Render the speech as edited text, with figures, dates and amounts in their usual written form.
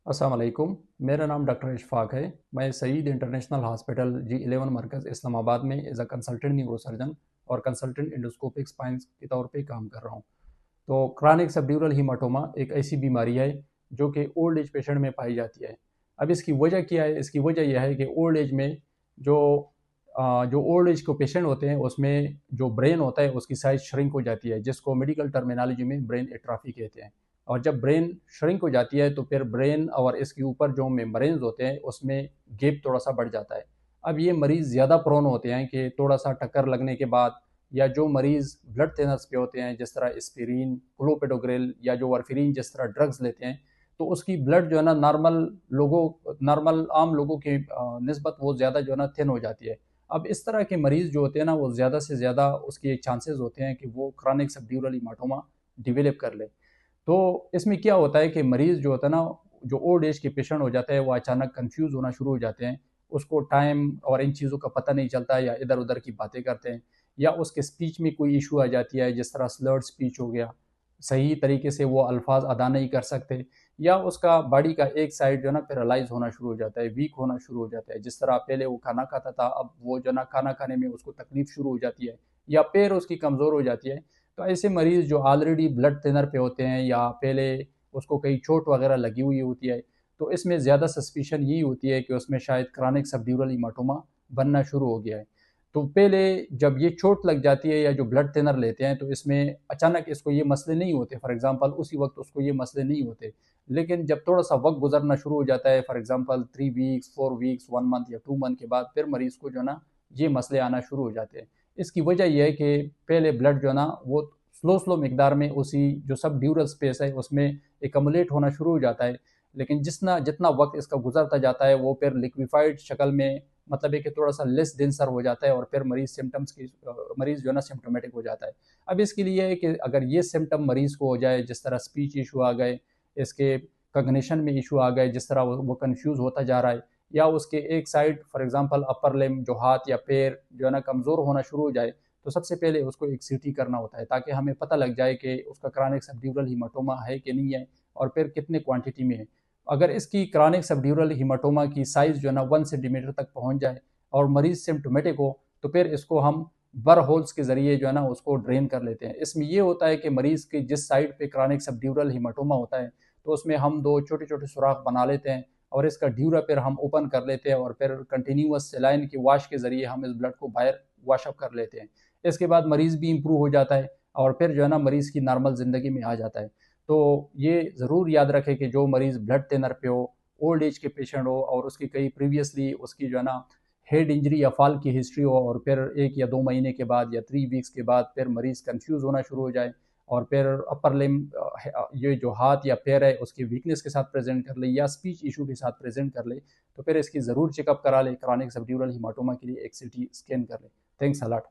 अस्सलाम वालेकुम। मेरा नाम डॉक्टर इशफाक है। मैं सईद इंटरनेशनल हॉस्पिटल G11 मरकज़ इस्लामाबाद में एज़ अ कंसल्टेंट न्यूरोसर्जन और कंसल्टेंट एंडोस्कोपिक स्पाइन के तौर पे काम कर रहा हूँ। तो क्रॉनिक सबड्यूरल हीमाटोमा एक ऐसी बीमारी है जो कि ओल्ड एज पेशेंट में पाई जाती है। अब इसकी वजह क्या है? इसकी वजह यह है कि ओल्ड एज में जो जो ओल्ड एज के पेशेंट होते हैं उसमें जो ब्रेन होता है उसकी साइज़ श्रिंक हो जाती है, जिसको मेडिकल टर्मिनोलॉजी में ब्रेन एट्रोफी कहते हैं। और जब ब्रेन श्रिंक हो जाती है तो फिर ब्रेन और इसके ऊपर जो मेम्ब्रेन्स होते हैं उसमें गैप थोड़ा सा बढ़ जाता है। अब ये मरीज़ ज़्यादा प्रोन होते हैं कि थोड़ा सा टक्कर लगने के बाद, या जो मरीज़ ब्लड थिनर्स पे होते हैं जिस तरह एस्पिरिन, क्लोपेडोग्रिल या जो वारफिरिन जिस तरह ड्रग्स लेते हैं, तो उसकी ब्लड जो है ना नॉर्मल आम लोगों की निस्बत वो ज़्यादा जो है ना थिन हो जाती है। अब इस तरह के मरीज़ जो होते हैं ना वो ज़्यादा से ज़्यादा उसके चांसेस होते हैं कि वो क्रॉनिक सबड्यूरल हीमाटोमा डेवलप कर ले। तो इसमें क्या होता है कि मरीज़ जो होता है ना, जो ओल्ड एज के पेशेंट हो जाते हैं, वो अचानक कन्फ्यूज़ होना शुरू हो जाते हैं। उसको टाइम और इन चीज़ों का पता नहीं चलता है, या इधर-उधर की बातें करते हैं, या उसके स्पीच में कोई इश्यू आ जाती है, जिस तरह स्लर्ड स्पीच हो गया, सही तरीके से वो अल्फाज अदा नहीं कर सकते, या उसका बॉडी का एक साइड जो है ना पैरालाइज़ होना शुरू हो जाता है, वीक होना शुरू हो जाता है। जिस तरह पहले वो खाना खाता था, अब वो जो है ना खाना खाने में उसको तकलीफ़ शुरू हो जाती है, या पैर उसकी कमज़ोर हो जाती है। तो ऐसे मरीज़ जो ऑलरेडी ब्लड थिनर पे होते हैं, या पहले उसको कहीं चोट वगैरह लगी हुई होती है, तो इसमें ज़्यादा सस्पिशन यही होती है कि उसमें शायद क्रॉनिक सबड्यूरल हीमाटोमा बनना शुरू हो गया है। तो पहले जब ये चोट लग जाती है या जो ब्लड थिनर लेते हैं, तो इसमें अचानक इसको ये मसले नहीं होते, फॉर एग्जांपल उसी वक्त उसको ये मसले नहीं होते। लेकिन जब थोड़ा सा वक्त गुजरना शुरू हो जाता है, for example 3 weeks, 4 weeks, 1 month या 2 मंथ के बाद, फिर मरीज़ को जो है ना ये मसले आना शुरू हो जाते हैं। इसकी वजह यह है कि पहले ब्लड जो है ना वो स्लो स्लो मकदार में उसी जो सब ड्यूरल स्पेस है उसमें एकमुलेट होना शुरू हो जाता है। लेकिन जितना जितना वक्त इसका गुजरता जाता है वो फिर लिक्विफाइड शक्ल में, मतलब है कि थोड़ा सा लेस डेंसर हो जाता है, और फिर मरीज़ जो है ना सिम्टोमेटिक हो जाता है। अब इसके लिए है कि अगर ये सिम्टम मरीज़ को हो जाए, जिस तरह स्पीच इशू आ गए, इसके कॉग्निशन में इशू आ गए, जिस तरह वो कंफ्यूज होता जा रहा है, या उसके एक side for example upper limb जो हाथ या पैर जो है ना कमज़ोर होना शुरू हो जाए, तो सबसे पहले उसको एक सीटी करना होता है, ताकि हमें पता लग जाए कि उसका क्रॉनिक सबड्यूरल हीमाटोमा है कि नहीं है, और फिर कितने क्वांटिटी में है। अगर इसकी क्रॉनिक सबड्यूरल हीमाटोमा की साइज़ जो है ना 1 सेंटीमीटर तक पहुंच जाए और मरीज़ सिम्टोमेटिक हो, तो फिर इसको हम बर होल्स के ज़रिए जो है ना उसको ड्रेन कर लेते हैं। इसमें ये होता है कि मरीज़ की जिस साइड पे क्रॉनिक सबड्यूरल हीमाटोमा होता है, तो उसमें हम 2 छोटे-छोटे सुराख बना लेते हैं, और इसका ड्यूरा फिर हम ओपन कर लेते हैं, और फिर कंटिन्यूअस सेलाइन की वॉश के ज़रिए हम इस ब्लड को बाहर वॉश अप कर लेते हैं। इसके बाद मरीज़ भी इम्प्रूव हो जाता है, और फिर जो है ना मरीज़ की नॉर्मल ज़िंदगी में आ जाता है। तो ये ज़रूर याद रखें कि जो मरीज़ ब्लड थिनर पे हो, ओल्ड एज के पेशेंट हो, और उसकी कहीं प्रीवियसली उसकी जो है ना हेड इंजरी या फॉल की हिस्ट्री हो, और फिर 1 या 2 महीने के बाद या 3 वीक्स के बाद फिर मरीज़ कन्फ्यूज़ होना शुरू हो जाए, और फिर अपर लिम्ब ये जो हाथ या पैर है उसकी वीकनेस के साथ प्रेज़ेंट कर ले, या स्पीच इशू के साथ प्रेज़ेंट कर ले, तो फिर इसकी ज़रूर चेकअप करा ले, क्रॉनिक सबड्यूरल हीमाटोमा के लिए एक सीटी स्कैन कर ले। Thanks a lot.